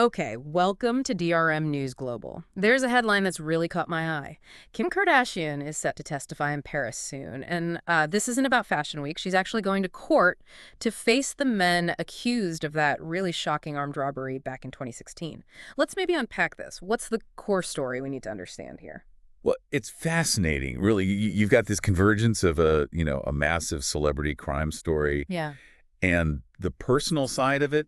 Okay, welcome to DRM News Global. There's a headline that's really caught my eye. Kim Kardashian is set to testify in Paris soon, and this isn't about Fashion Week. She's actually going to court to face the men accused of that really shocking armed robbery back in 2016. Let's maybe unpack this. What's the core story we need to understand here? Well, it's fascinating, really. You've got this convergence of a massive celebrity crime story Yeah. and the personal side of it,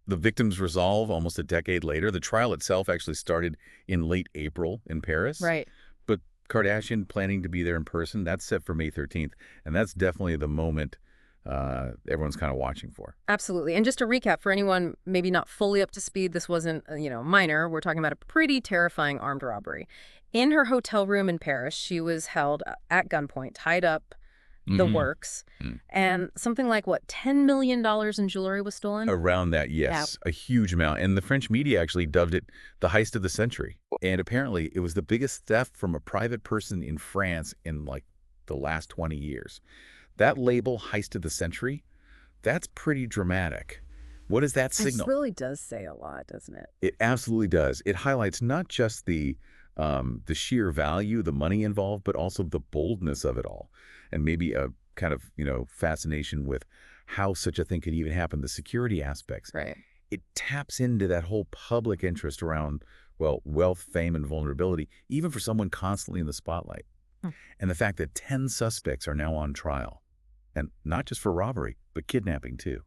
the victim's resolve almost a decade later. The trial itself actually started in late April in Paris. Right. But Kardashian planning to be there in person, that's set for May 13th. And that's definitely the moment everyone's kind of watching for. Absolutely. And just to recap, for anyone maybe not fully up to speed, this wasn't, minor. We're talking about a pretty terrifying armed robbery. In her hotel room in Paris, she was held at gunpoint, tied up, the works, and something like, what, $10 million in jewelry was stolen? Around that, yes, a huge amount. And the French media actually dubbed it the heist of the century. And apparently it was the biggest theft from a private person in France in like the last 20 years. That label, heist of the century, that's pretty dramatic. What does that signal? It really does say a lot, doesn't it? It absolutely does. It highlights not just the sheer value, the money involved, but also the boldness of it all. And maybe a kind of, fascination with how such a thing could even happen, the security aspects. Right. It taps into that whole public interest around, well, wealth, fame, and vulnerability, even for someone constantly in the spotlight. And the fact that 10 suspects are now on trial, and not just for robbery, but kidnapping too.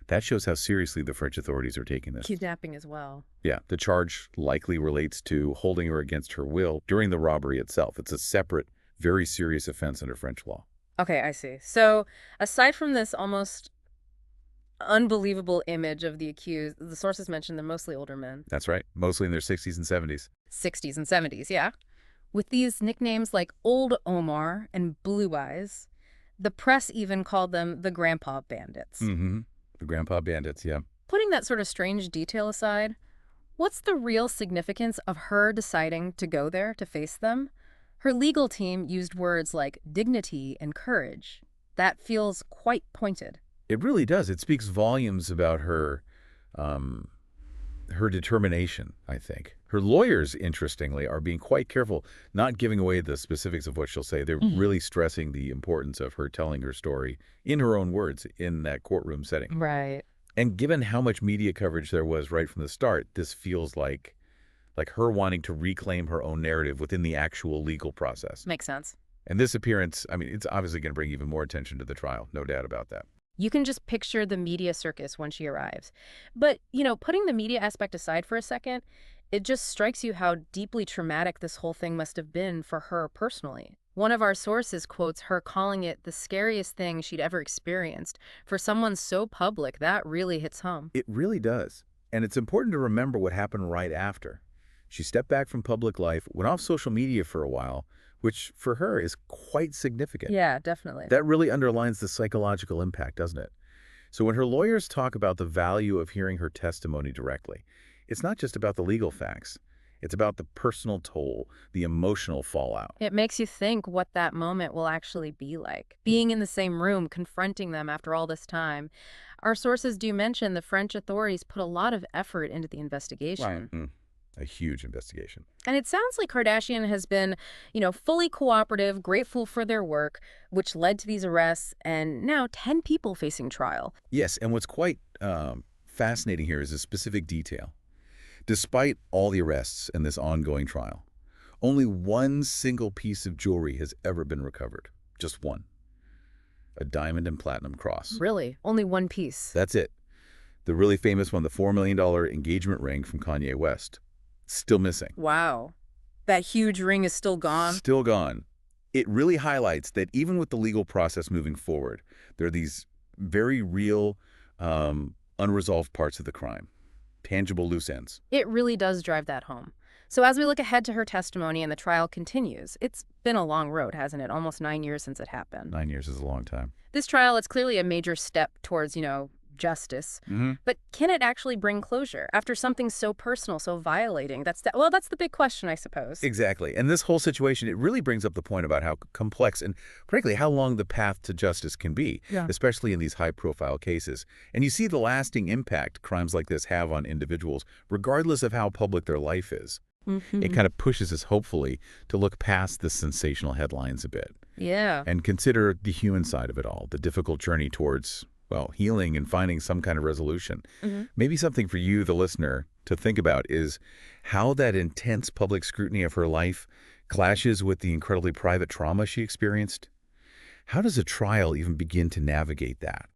That shows how seriously the French authorities are taking this. Kidnapping as well. Yeah, the charge likely relates to holding her against her will during the robbery itself. It's a separate, very serious offense under French law. Okay, I see. So aside from this almost unbelievable image of the accused, the sources mentioned they're mostly older men. That's right. Mostly in their 60s and 70s. 60s and 70s, yeah. With these nicknames like Old Omar and Blue Eyes, the press even called them the Grandpa Bandits. The Grandpa Bandits, yeah. Putting that sort of strange detail aside, what's the real significance of her deciding to go there to face them? Her legal team used words like dignity and courage. That feels quite pointed. It really does. It speaks volumes about her determination, I think. Her lawyers, interestingly, are being quite careful, not giving away the specifics of what she'll say. They're really stressing the importance of her telling her story in her own words in that courtroom setting. Right. And given how much media coverage there was right from the start, this feels like her wanting to reclaim her own narrative within the actual legal process. Makes sense. And this appearance, I mean, it's obviously going to bring even more attention to the trial, no doubt about that. You can just picture the media circus when she arrives. But, putting the media aspect aside for a second, it just strikes you how deeply traumatic this whole thing must have been for her personally. One of our sources quotes her calling it the scariest thing she'd ever experienced. For someone so public, that really hits home. It really does. And it's important to remember what happened right after. She stepped back from public life, went off social media for a while, which for her is quite significant. Yeah, definitely. That really underlines the psychological impact, doesn't it? So when her lawyers talk about the value of hearing her testimony directly, it's not just about the legal facts. It's about the personal toll, the emotional fallout. It makes you think what that moment will actually be like. Being in the same room, confronting them after all this time. Our sources do mention the French authorities put a lot of effort into the investigation. Right. A huge investigation. And it sounds like Kardashian has been, fully cooperative, grateful for their work, which led to these arrests, and now 10 people facing trial. Yes, and what's quite fascinating here is a specific detail. Despite all the arrests and this ongoing trial, only one single piece of jewelry has ever been recovered. Just one. A diamond and platinum cross. Really? Only one piece? That's it. The really famous one, the $4 million engagement ring from Kanye West. Still missing. Wow. That huge ring is still gone? Still gone. It really highlights that even with the legal process moving forward, there are these very real, unresolved parts of the crime. Tangible loose ends. It really does drive that home. So as we look ahead to her testimony and the trial continues, it's been a long road, hasn't it? Almost 9 years since it happened. 9 years is a long time. This trial, it's clearly a major step towards, justice. Hmm. But can it actually bring closure after something so personal, so violating? That's the big question, I suppose. Exactly. And this whole situation, it really brings up the point about how complex and, frankly, how long the path to justice can be, Yeah. especially in these high-profile cases. And you see the lasting impact crimes like this have on individuals, regardless of how public their life is. It Hmm. kind of pushes us, hopefully, to look past the sensational headlines a bit Yeah. and consider the human side of it all, the difficult journey towards, well, healing and finding some kind of resolution. Hmm. Maybe something for you, the listener, to think about is how that intense public scrutiny of her life clashes with the incredibly private trauma she experienced. How does a trial even begin to navigate that?